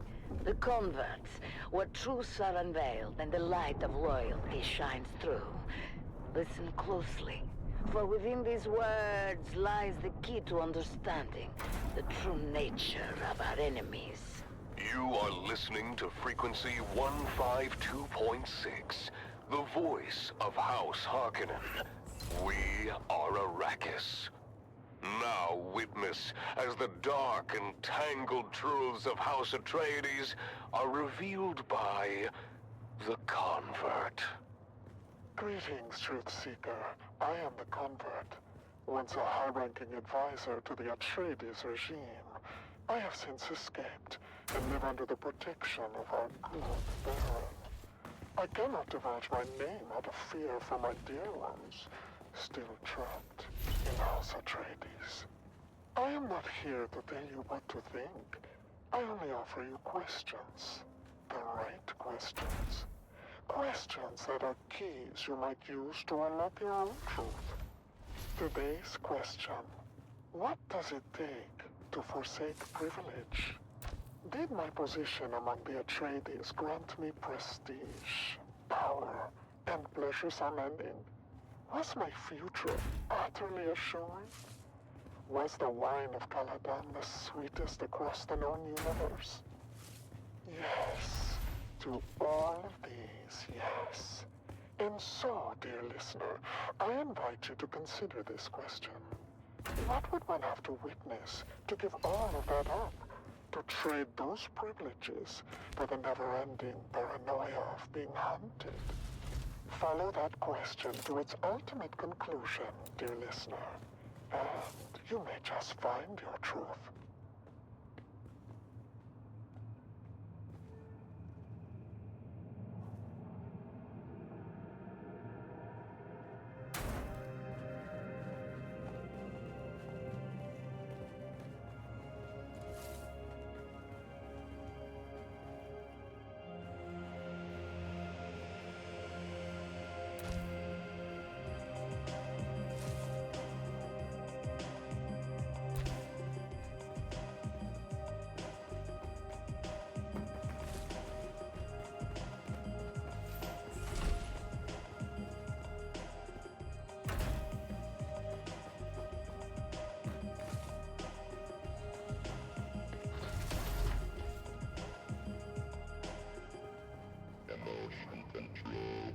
Speaker 6: The converts, where truths are unveiled and the light of royalty shines through. Listen closely, for within these words lies the key to understanding the true nature of our enemies.
Speaker 12: You are listening to Frequency 152.6, the voice of House Harkonnen. We are Arrakis. Now witness as the dark and tangled truths of House Atreides are revealed by the Convert.
Speaker 16: Greetings, Truthseeker. I am the Convert, once a high-ranking advisor to the Atreides regime. I have since escaped and live under the protection of our good Baron. I cannot divulge my name out of fear for my dear ones, still trapped in House Atreides. I am not here to tell you what to think. I only offer you questions. The right questions. Questions that are keys you might use to unlock your own truth. Today's question: what does it take to forsake privilege? Did my position among the Atreides grant me prestige, power, and pleasures unending? Was my future utterly assured? Was the wine of Caladan the sweetest across the known universe? Yes, to all of these, yes. And so, dear listener, I invite you to consider this question. What would one have to witness to give all of that up? To trade those privileges for the never-ending paranoia of being hunted? Follow that question to its ultimate conclusion, dear listener, and you may just find your truth.
Speaker 3: Emotion control.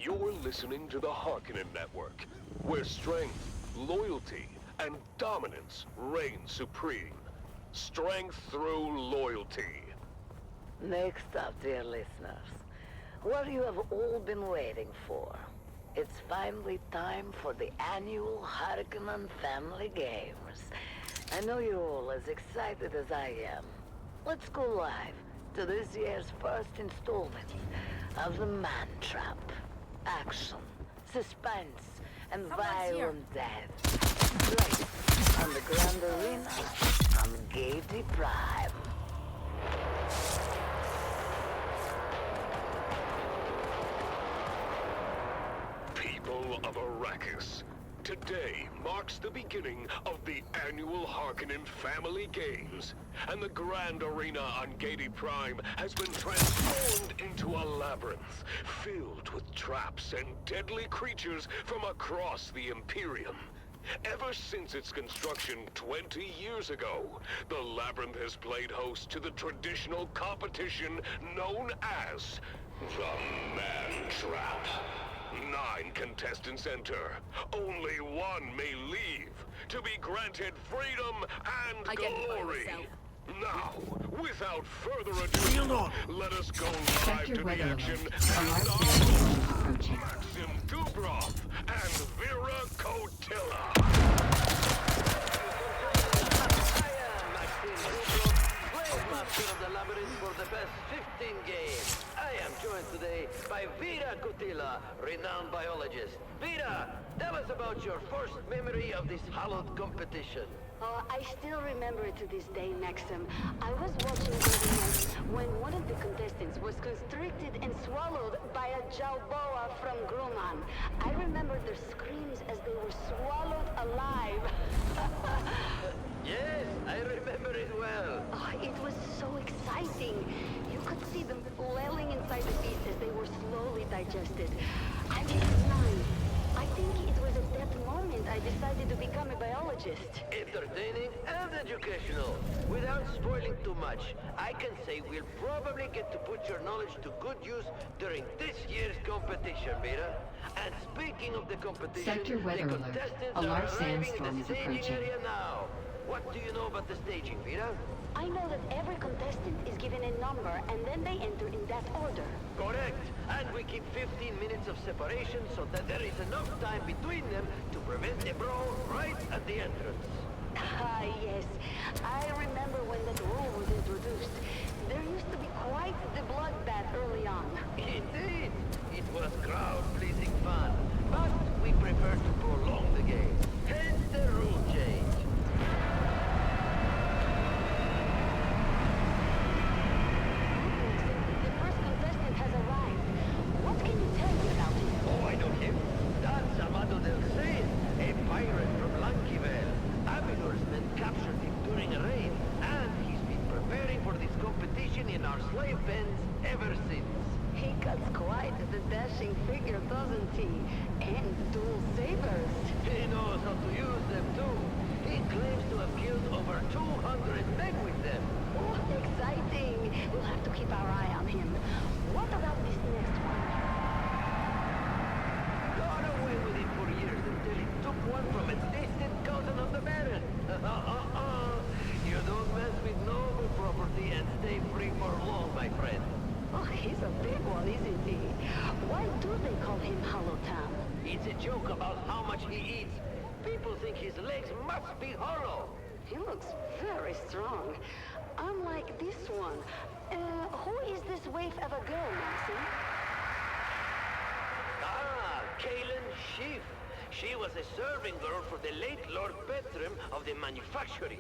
Speaker 12: You're listening to the Harkonnen Network, where strength, loyalty,
Speaker 8: and dominance reign supreme. Strength through loyalty.
Speaker 17: Next up, dear listeners, what you have all been waiting for. It's finally time for the annual Harkonnen Family Games. I know you're all as excited as I am. Let's go live to this year's first installment of the Man Trap. Action, suspense, and violent death. Right on the Grand Arena on Gaiety Prime.
Speaker 8: People of Arrakis, today marks the beginning of the annual Harkonnen Family Games, and the Grand Arena on Gaiety Prime has been transformed into a labyrinth filled with traps and deadly creatures from across the Imperium. Ever since its construction 20 years ago, the labyrinth has played host to the traditional competition known as the Man Trap. 9 contestants enter. Only one may leave, to be granted freedom and glory. Now, without further ado, let us go live to the action and Maxim Dubrov and Vera Kotila.
Speaker 11: Master of the Labyrinth for the past 15 games. I am joined today by Vera Kotila, renowned biologist. Vera, tell us about your first memory of this hallowed competition.
Speaker 14: I still remember it to this day, Maxim. I was watching the event when one of the contestants was constricted and swallowed by a Jalboa from Grumman. I remember their screams as they were swallowed alive.
Speaker 11: Yes, I remember it well.
Speaker 14: Oh, it was so exciting. You could see them flailing inside the beast as they were slowly digested. I was 9. I think it was at that moment I decided to become a biologist.
Speaker 11: Entertaining and educational. Without spoiling too much, I can say we'll probably get to put your knowledge to good use during this year's competition, Vera. And speaking of the competition,
Speaker 18: Sector weather
Speaker 11: the
Speaker 18: alert.
Speaker 11: contestants
Speaker 18: A
Speaker 11: are
Speaker 18: large
Speaker 11: arriving in
Speaker 18: sandstorm
Speaker 11: the
Speaker 18: is
Speaker 11: staging
Speaker 18: approaching.
Speaker 11: area now. What do you know about the staging, Vera?
Speaker 14: I know that every contestant is given a number and then they enter in that order.
Speaker 11: Correct. And we keep 15 minutes of separation so that there is enough time between them to prevent a brawl right at the entrance.
Speaker 14: Ah, yes. I remember when that rule was introduced. There used to be quite the bloodbath early on.
Speaker 11: Indeed. It was crowd-pleasing fun. But we prefer to prolong the game. Hence the rule change.
Speaker 14: The first contestant has arrived. What can you tell me about him?
Speaker 11: Oh, I know him. That's Amado del Cid, a pirate from Lankivel. Abilor's men captured him during a raid, and he's been preparing for this competition in our slave pens ever since.
Speaker 14: He cuts quite the dashing figure, doesn't he? And dual sabers.
Speaker 11: He knows how to use them too. He claims to have killed over 200 men with them.
Speaker 14: Oh, exciting. We'll have to keep our eye on him. What about this next one?
Speaker 11: Got away with it for years until he took one from a distant cousin of the Baron. You don't mess with noble property and stay free for long, my friend.
Speaker 14: Oh, he's a big one, isn't he? Why do they call him Hollowtown?
Speaker 11: It's a joke about how much he eats. People think his legs must be hollow.
Speaker 14: He looks very strong. Unlike this one. Who is this waif of a girl, Maxim?
Speaker 11: Ah, Kaelin Schiff. She was a serving girl for the late Lord Petrim of the manufactory.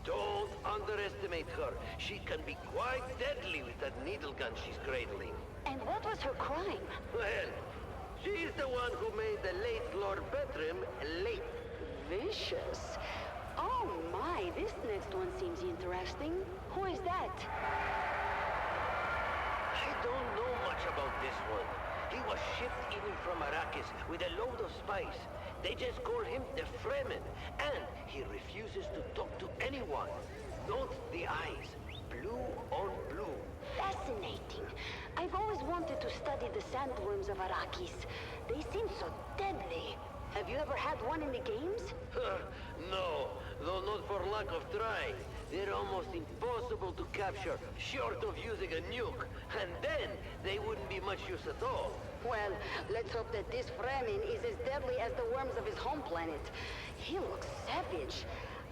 Speaker 11: Don't underestimate her. She can be quite deadly with that needle gun she's cradling.
Speaker 14: And what was her crime?
Speaker 11: Well, she's the one who made the late Lord Petrim late.
Speaker 14: Vicious. Oh my, this next one seems interesting. Who is that?
Speaker 11: I don't know much about this one. He was shipped in from Arrakis with a load of spice. They just call him the Fremen, and he refuses to talk to anyone. Note the eyes, blue on blue.
Speaker 14: Fascinating. I've always wanted to study the sandworms of Arrakis. They seem so deadly. Have you ever had one in the games?
Speaker 11: No, though not for lack of trying. They're almost impossible to capture, short of using a nuke. And then, they wouldn't be much use at all.
Speaker 14: Well, let's hope that this Fremen is as deadly as the worms of his home planet. He looks savage,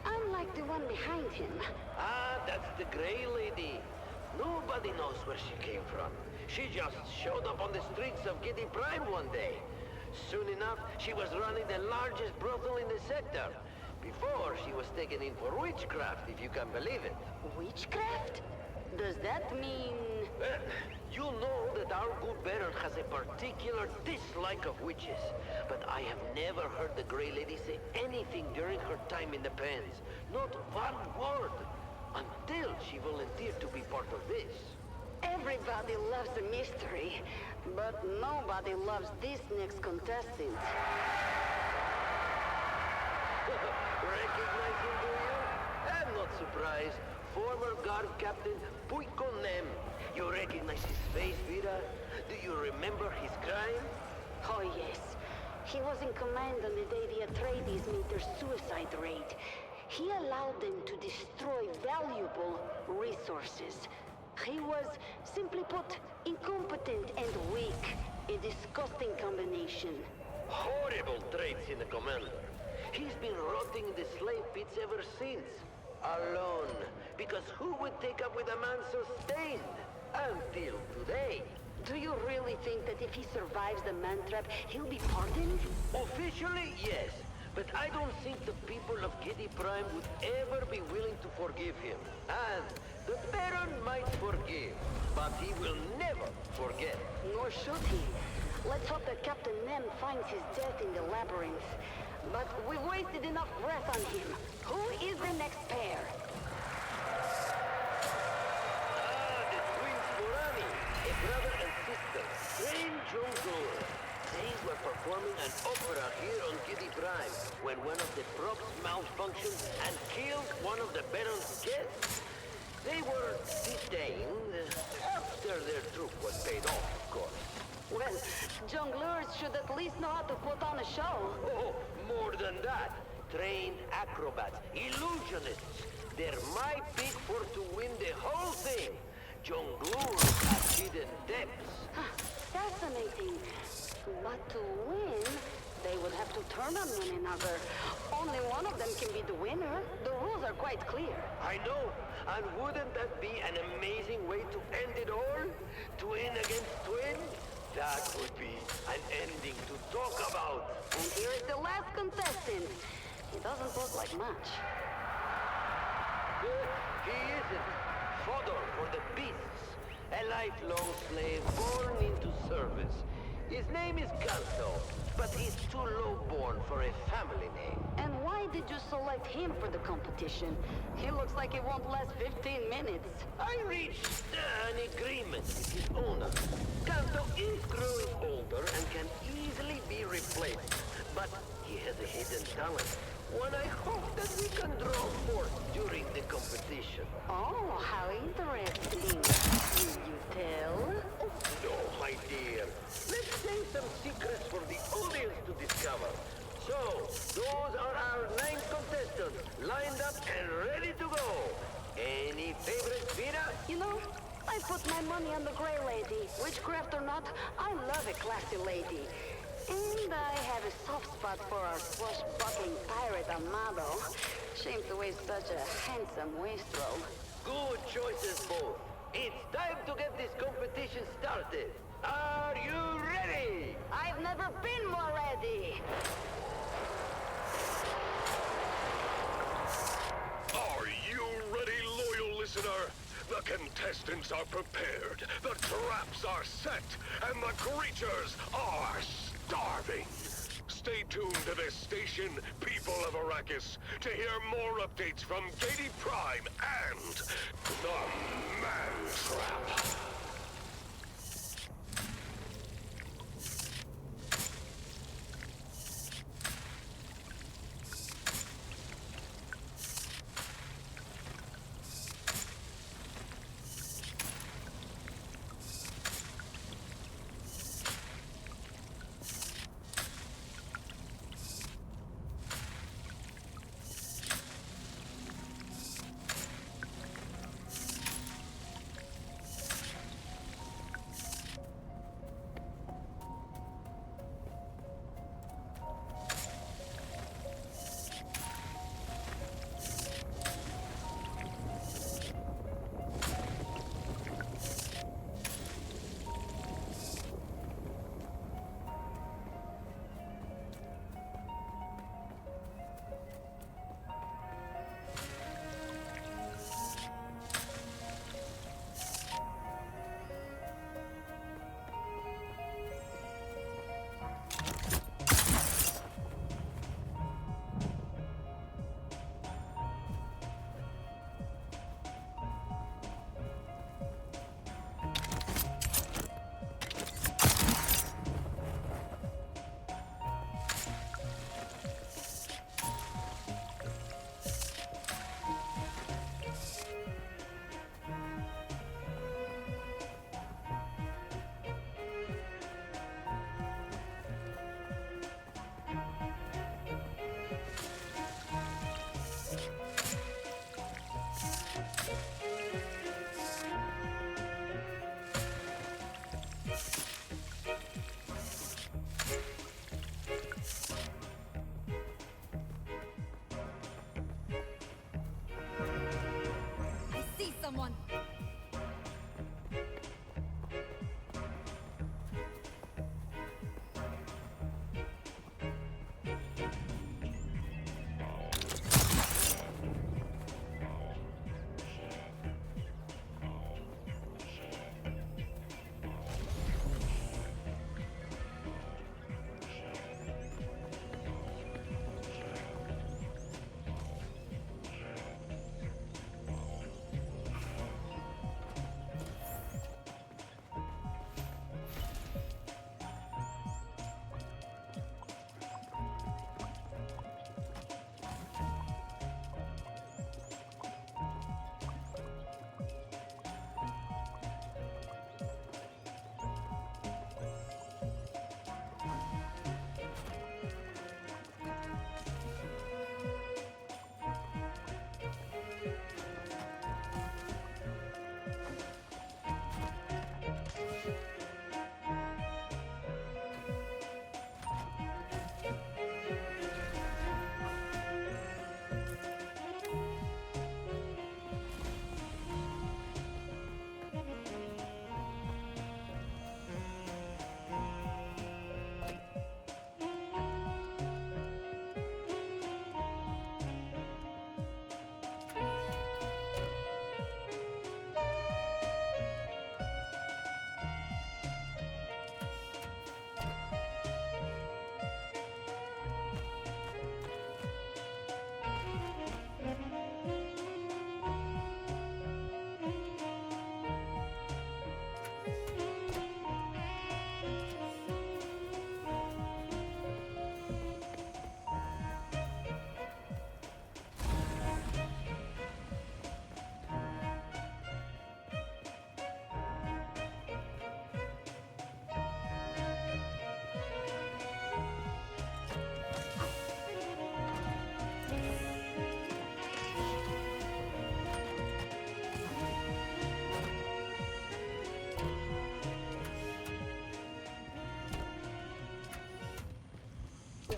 Speaker 14: unlike the one behind him.
Speaker 11: Ah, that's the Grey Lady. Nobody knows where she came from. She just showed up on the streets of Giddy Prime one day. Soon enough, she was running the largest brothel in the sector. Before, she was taken in for witchcraft, if you can believe it.
Speaker 14: Witchcraft? Does that mean...
Speaker 11: Well, you know that our good Baron has a particular dislike of witches. But I have never heard the Grey Lady say anything during her time in the pens. Not one word. Until she volunteered to be part of this.
Speaker 14: Everybody loves a mystery, but nobody loves this next contestant.
Speaker 11: Recognize him, do you? I'm not surprised. Former guard captain Puiko Nem. You recognize his face, Vera? Do you remember his crime?
Speaker 14: Oh, yes. He was in command on the day the Atreides made their suicide raid. He allowed them to destroy valuable resources. He was, simply put, incompetent and weak. A disgusting combination.
Speaker 11: Horrible traits in a commander. He's been rotting in the slave pits ever since. Alone. Because who would take up with a man so stained? Until today.
Speaker 14: Do you really think that if he survives the man trap, he'll be pardoned?
Speaker 11: Officially, yes. But I don't think the people of Giddy Prime would ever be willing to forgive him. And the Baron might forgive, but he will never forget.
Speaker 14: Nor should he. Let's hope that Captain Nem finds his death in the labyrinth. But we've wasted enough breath on him. Who is the next pair?
Speaker 11: The twins Morani, a brother and sister, Train John Gore. They were performing an opera here on Giddy Prime when one of the props malfunctioned and killed one of the Baron's guests. They were detained after their troupe was paid off, of course.
Speaker 14: Well, jongleurs should at least know how to put on a show.
Speaker 11: Oh, more than that. Trained acrobats, illusionists. They're my pick for to win the whole thing. Jongleurs have hidden depths.
Speaker 14: Fascinating. But to win, they would have to turn on one another. Only one of them can be the winner. The rules are quite clear.
Speaker 11: I know. And wouldn't that be an amazing way to end it all? Twin against twin? That would be an ending to talk about.
Speaker 14: And here is the last contestant. He doesn't look like much.
Speaker 11: He isn't. Fodder for the beasts. A lifelong slave born into service. His name is Kanto, but he's too low-born for a family name.
Speaker 14: And why did you select him for the competition? He looks like it won't last 15 minutes.
Speaker 11: I reached an agreement with his owner. Kanto is growing older and can easily be replaced, but he has a hidden talent. One I hope that we can draw forth during the competition.
Speaker 14: Oh, how interesting. Will you tell?
Speaker 11: No, my dear. Let's save some secrets for the audience to discover. So, those are our 9 contestants, lined up and ready to go. Any favorites, Vera?
Speaker 14: You know, I put my money on the Grey Lady. Witchcraft or not, I love a classy lady. And I have a soft spot for our swashbuckling pirate Amado. Shame to waste such a handsome wastrel.
Speaker 11: Good choices both. It's time to get this competition started. Are you ready?
Speaker 14: I've never been more ready.
Speaker 8: Are you ready, loyal listener? The contestants are prepared, the traps are set, and the creatures are starving. Stay tuned to this station, people of Arrakis, to hear more updates from Giddy Prime and the Man Trap.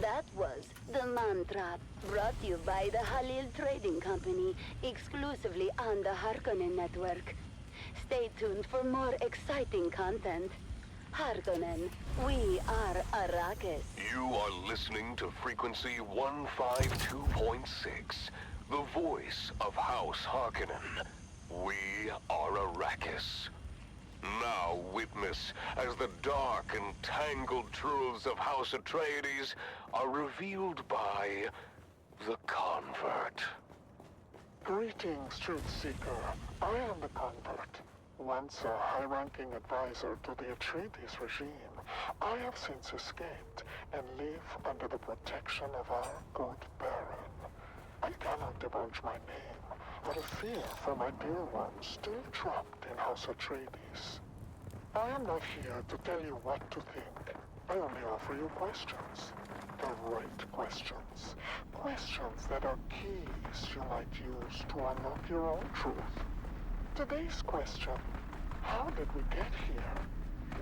Speaker 14: That was the mantra, brought to you by the Halil Trading Company, exclusively on the Harkonnen Network. Stay tuned for more exciting content. Harkonnen, we are Arrakis.
Speaker 8: You are listening to frequency 152.6, the voice of House Harkonnen. We are Arrakis. Now witness as the dark and tangled truths of House Atreides are revealed by the Convert.
Speaker 16: Greetings, Truth Seeker. I am the Convert. Once a high-ranking advisor to the Atreides regime, I have since escaped and live under the protection of our good Baron. I cannot divulge my name, out of fear for my dear ones still trapped in House Atreides. I am not here to tell you what to think. I only offer you questions. The right questions. Questions that are keys you might use to unlock your own truth. Today's question: how did we get here?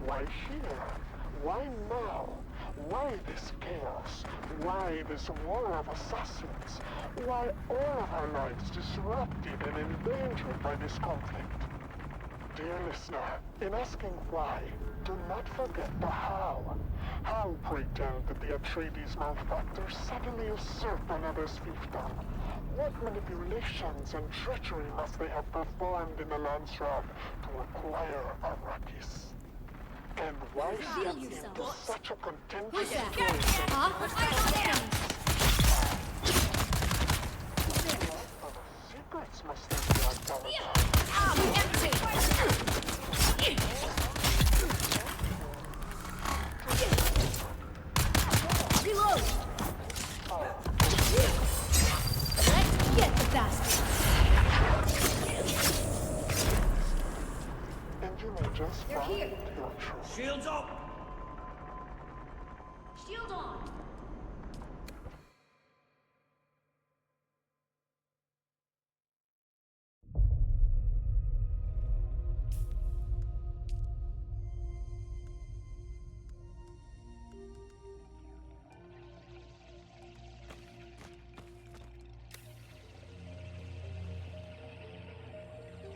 Speaker 16: Why here? Why now? Why this chaos? Why this war of assassins? Why all of our lives disrupted and endangered by this conflict? Dear listener, in asking why, do not forget the how. How, pray tell, did the Atreides malefactors suddenly usurp another's fiefdom? What manipulations and treachery must they have performed in the Landsraad to acquire Arrakis? And why step into such a contentious place? Secrets must have been
Speaker 18: Reload! Let's get the bastard!
Speaker 16: And you may just find your truth.
Speaker 18: Shields up!